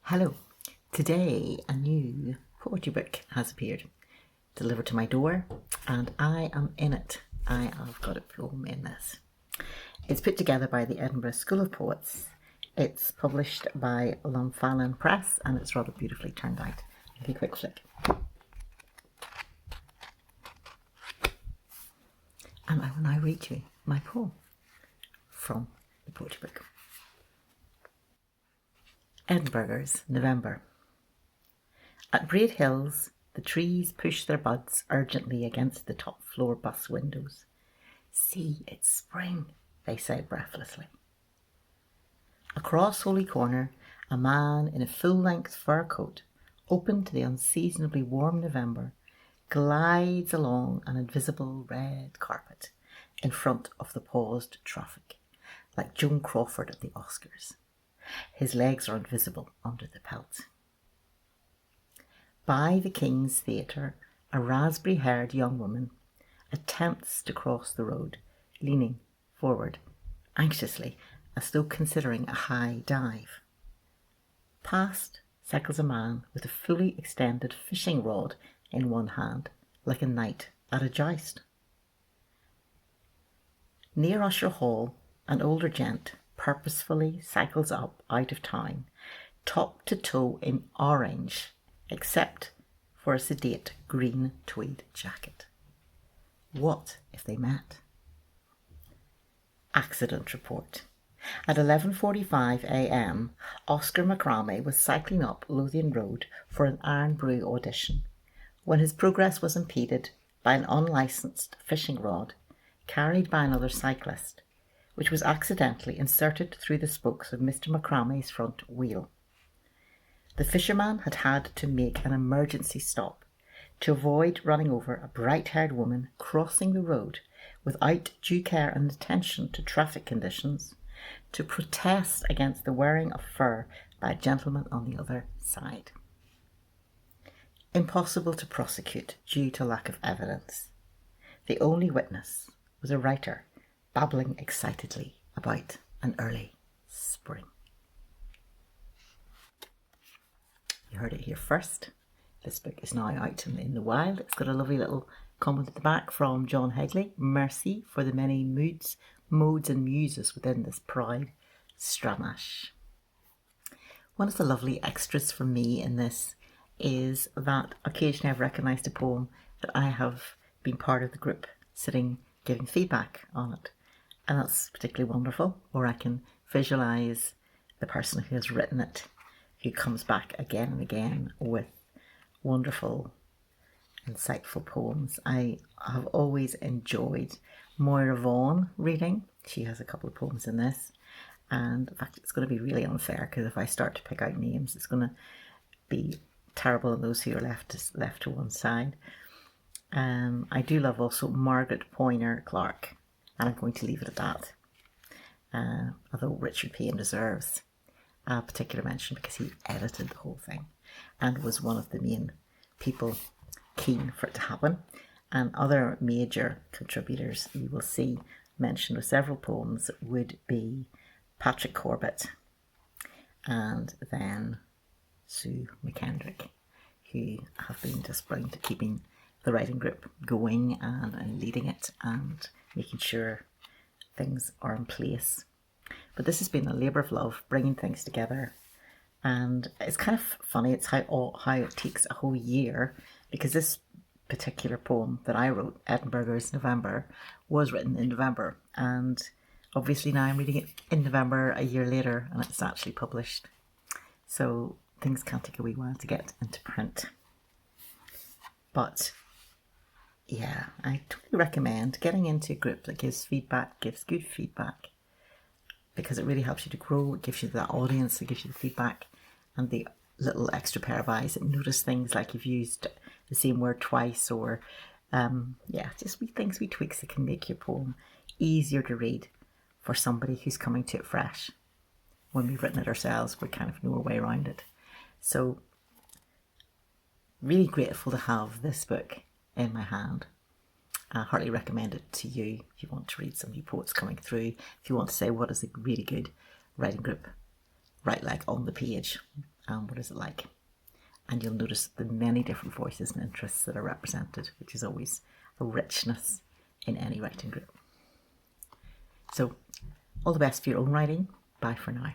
Hello. Today a new poetry book has appeared, delivered to my door, and I am in it. I have got a poem in this. It's put together by the Edinburgh School of Poets. It's published by Lumfallen Press and it's rather beautifully turned out. Give you a quick flick. And I will now read you my poem from the poetry book. Edinburghers, November. At Braid Hills, the trees push their buds urgently against the top floor bus windows. See, it's spring, they say breathlessly. Across Holy Corner, a man in a full-length fur coat, open to the unseasonably warm November, glides along an invisible red carpet in front of the paused traffic, like Joan Crawford at the Oscars. His legs are invisible under the pelt. By the King's Theatre, a raspberry-haired young woman attempts to cross the road, leaning forward, anxiously, as though considering a high dive. Past cycles a man with a fully extended fishing rod in one hand, like a knight at a joust. Near Usher Hall, an older gent purposefully cycles up out of town, top to toe in orange, except for a sedate green tweed jacket. What if they met? Accident report. At 11:45 a.m, Oscar McCramey was cycling up Lothian Road for an Iron Brew audition when his progress was impeded by an unlicensed fishing rod carried by another cyclist, which was accidentally inserted through the spokes of Mr. McCramey's front wheel. The fisherman had had to make an emergency stop to avoid running over a bright-haired woman crossing the road without due care and attention to traffic conditions, to protest against the wearing of fur by a gentleman on the other side. Impossible to prosecute due to lack of evidence. The only witness was a writer babbling excitedly about an early spring. You heard it here first. This book is now out in the wild. It's got a lovely little comment at the back from John Hegley. Mercy for the many moods, modes and muses within this proud Stramash. One of the lovely extras for me in this is that occasionally I've recognised a poem that I have been part of the group sitting giving feedback on it. And that's particularly wonderful, or I can visualise the person who has written it, who comes back again and again with wonderful, insightful poems. I have always enjoyed Moira Vaughan reading. She has a couple of poems in this. And in fact, it's going to be really unfair because if I start to pick out names, it's going to be terrible on those who are left to one side. I do love also Margaret Poyner Clark. And I'm going to leave it at that. Although Richard Payne deserves a particular mention because he edited the whole thing and was one of the main people keen for it to happen. And other major contributors you will see mentioned with several poems would be Patrick Corbett and then Sue McKendrick, who have been just brilliant at keeping the writing group going and leading it and making sure things are in place. But this has been a labour of love, bringing things together. And it's kind of funny, it's how it takes a whole year, because this particular poem that I wrote, Edinburghers, November, was written in November. And obviously now I'm reading it in November a year later, and it's actually published. So things can take a wee while to get into print. But yeah, I totally recommend getting into a group that gives feedback, gives good feedback, because it really helps you to grow. It gives you that audience, it gives you the feedback and the little extra pair of eyes that notice things like you've used the same word twice, or just wee things, wee tweaks that can make your poem easier to read for somebody who's coming to it fresh. When we've written it ourselves, we kind of know our way around it. So really grateful to have this book in my hand. I heartily recommend it to you if you want to read some new poets coming through, if you want to say what is a really good writing group, write like on the page, and what is it like? And you'll notice the many different voices and interests that are represented, which is always a richness in any writing group. So all the best for your own writing. Bye for now.